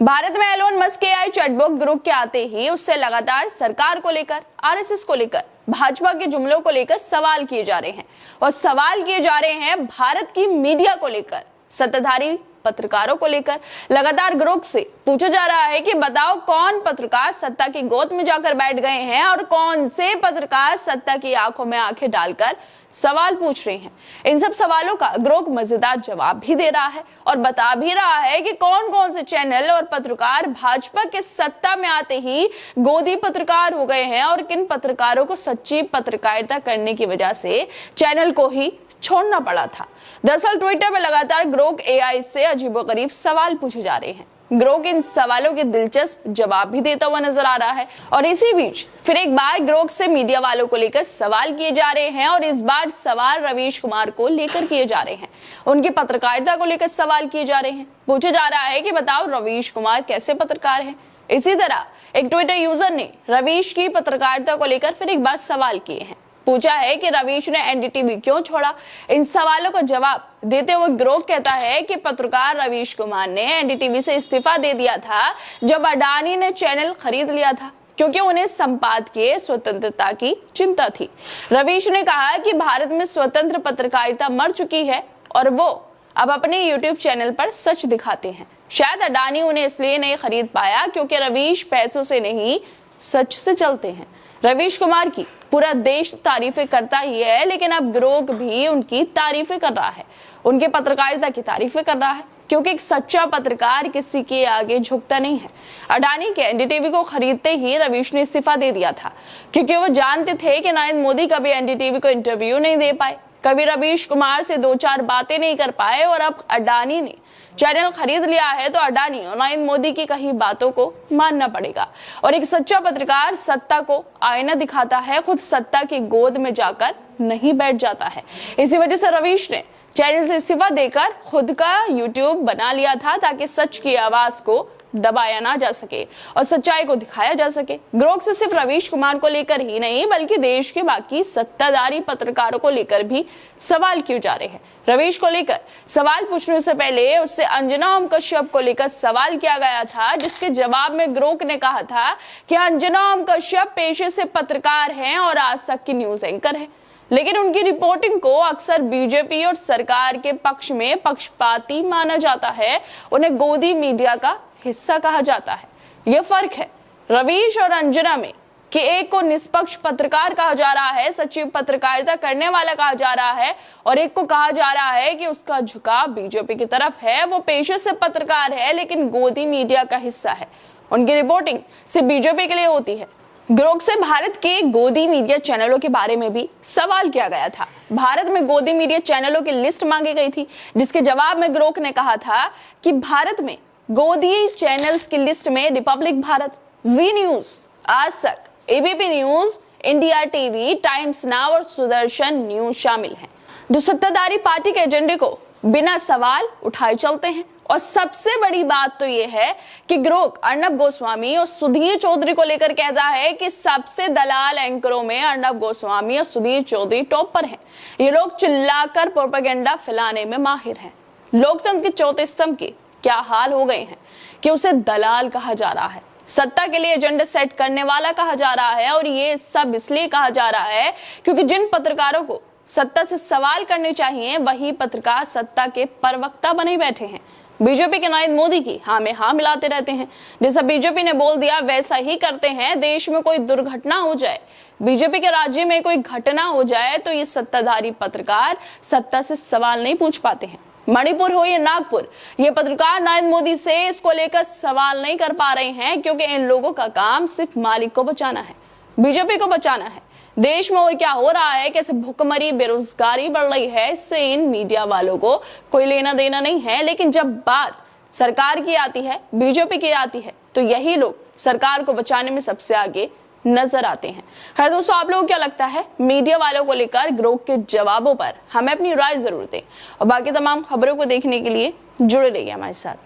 भारत में Elon Musk के AI chatbot group के आते ही उससे लगातार सरकार को लेकर, आरएसएस को लेकर, भाजपा के जुमलों को लेकर सवाल किए जा रहे हैं और सवाल किए जा रहे हैं भारत की मीडिया को लेकर, सत्ताधारी पत्रकारों को लेकर। लगातार ग्रुप से पूछा जा रहा है कि बताओ कौन पत्रकार सत्ता की गोद में जाकर बैठ गए हैं और कौन से पत्रकार सत्ता की आंखों में आंखें डालकर सवाल पूछ रहे हैं। इन सब सवालों का ग्रुप मजेदार जवाब भी दे रहा है और बता भी रहा है कि कौन कौन से चैनल और पत्रकार भाजपा के सत्ता में आते ही गोदी पत्रकार हो गए हैं और किन पत्रकारों को सच्ची पत्रकारिता करने की वजह से चैनल को ही छोड़ना पड़ा था। दरअसल ट्विटर में लगातार ग्रोक एआई से अजीबोगरीब सवाल पूछे जा रहे हैं। ग्रोक इन सवालों के दिलचस्प जवाब भी देता हुआ नजर आ रहा है और इसी बीच फिर एक बार ग्रोक से मीडिया वालों को लेकर सवाल किए जा रहे हैं और इस बार सवाल रवीश कुमार को लेकर किए जा रहे हैं। उनकी पत्रकारिता को लेकर सवाल किए जा रहे हैं। पूछा जा रहा है कि बताओ रवीश कुमार कैसे पत्रकार हैं। इसी तरह एक ट्विटर यूजर ने रवीश की पत्रकारिता को लेकर फिर एक बार सवाल किए हैं। पूछा है कि रवीश ने एनडीटीवी क्यों छोड़ा। इन सवालों का जवाब देते हुए ग्रोक कहता है कि पत्रकार रवीश कुमार ने एनडीटीवी से इस्तीफा दे दिया था जब अडानी ने चैनल खरीद लिया था, क्योंकि उन्हें संपादकीय स्वतंत्रता की चिंता थी। रवीश ने कहा कि भारत में स्वतंत्र पत्रकारिता मर चुकी है और वो अब अपने यूट्यूब चैनल पर सच दिखाते हैं। शायद अडानी उन्हें इसलिए नहीं खरीद पाया क्योंकि रवीश पैसों से नहीं सच से चलते हैं। रवीश कुमार की पूरा देश तारीफें करता ही है, लेकिन अब ग्रोक भी उनकी तारीफें कर रहा है, उनके पत्रकारिता की तारीफें कर रहा है, क्योंकि एक सच्चा पत्रकार किसी के आगे झुकता नहीं है। अडानी के एनडीटीवी को खरीदते ही रवीश ने इस्तीफा दे दिया था, क्योंकि वो जानते थे कि नरेंद्र मोदी कभी एनडीटीवी को इंटरव्यू नहीं दे पाए, कभी रवीश कुमार से दो चार बातें नहीं कर पाए और अब अडानी ने चैनल खरीद लिया है तो अडानी और नरेंद्र मोदी की कही बातों को मानना पड़ेगा। और एक सच्चा पत्रकार सत्ता को आईना दिखाता है, खुद सत्ता की गोद में जाकर नहीं बैठ जाता है। इसी वजह से रवीश ने चैनल से इस्तीफा देकर खुद का यूट्यूब बना लिया था ताकि सच की आवाज को दबाया ना जा सके और सच्चाई को दिखाया जा सके। ग्रोक से सिर्फ रवीश कुमार को लेकर ही नहीं बल्कि देश के बाकी सत्ताधारी पत्रकारों को लेकर भी सवाल किए जा रहे हैं। रवीश को लेकर सवाल पूछने से पहले उससे अंजना ओम कश्यप को लेकर सवाल किया गया था, जिसके जवाब में ग्रोक ने कहा था कि अंजना ओम कश्यप पेशे से पत्रकार हैं और आज तक की न्यूज एंकर है, लेकिन उनकी रिपोर्टिंग को अक्सर बीजेपी और सरकार के पक्ष में पक्षपाती माना जाता है। उन्हें गोदी मीडिया का हिस्सा कहा जाता है। यह फर्क है रवीश और अंजना में कि एक को निष्पक्ष पत्रकार कहा जा रहा है, सच्ची पत्रकारिता करने वाला कहा जा रहा है, और एक को कहा जा रहा है कि उसका झुकाव बीजेपी की तरफ है। वो पेशे से पत्रकार है लेकिन गोदी मीडिया का हिस्सा है। उनकी रिपोर्टिंग सिर्फ बीजेपी के लिए होती है। ग्रोक से भारत के गोदी मीडिया चैनलों के बारे में भी सवाल किया गया था। भारत में गोदी मीडिया चैनलों की लिस्ट मांगी गई थी, जिसके जवाब में ग्रोक ने कहा था कि भारत में गोदी चैनल्स की लिस्ट में रिपब्लिक भारत, जी न्यूज, आज तक, ABP news, India TV, times now और सुदर्शन न्यूज शामिल हैं, जो सत्ताधारी पार्टी के एजेंडे को बिना सवाल उठाए चलते हैं। और सबसे बड़ी बात तो यह है कि ग्रोक अर्नब गोस्वामी और सुधीर चौधरी को लेकर कहता है कि सबसे दलाल एंकरों में अर्नब गोस्वामी और सुधीर चौधरी टॉप पर हैं। ये लोग चिल्लाकर प्रोपेगेंडा फैलाने में माहिर हैं। लोकतंत्र के चौथे स्तंभ के क्या हाल हो गए हैं कि उसे दलाल कहा जा रहा है, सत्ता के लिए एजेंडा सेट करने वाला कहा जा रहा है। और ये सब इसलिए कहा जा रहा है क्योंकि जिन पत्रकारों को सत्ता से सवाल करने चाहिए वही पत्रकार सत्ता के प्रवक्ता बने बैठे हैं। बीजेपी के नरेंद्र मोदी की हाँ में हाँ मिलाते रहते हैं। जैसा बीजेपी ने बोल दिया वैसा ही करते हैं। देश में कोई दुर्घटना हो जाए, बीजेपी के राज्य में कोई घटना हो जाए तो ये सत्ताधारी पत्रकार सत्ता से सवाल नहीं पूछ पाते हैं। मणिपुर हो या नागपुर, ये पत्रकार नरेंद्र मोदी से इसको लेकर सवाल नहीं कर पा रहे हैं क्योंकि इन लोगों का काम सिर्फ मालिक को बचाना है, बीजेपी को बचाना है। देश में और क्या हो रहा है, कैसे भुखमरी, बेरोजगारी बढ़ रही है, इससे इन मीडिया वालों को कोई लेना देना नहीं है। लेकिन जब बात सरकार की आती है, बीजेपी की आती है, तो यही लोग सरकार को बचाने में सबसे आगे नजर आते हैं। खैर दोस्तों, आप लोगों को क्या लगता है मीडिया वालों को लेकर ग्रोक के जवाबों पर? हमें अपनी राय जरूर दें और बाकी तमाम खबरों को देखने के लिए जुड़े रहिए हमारे साथ।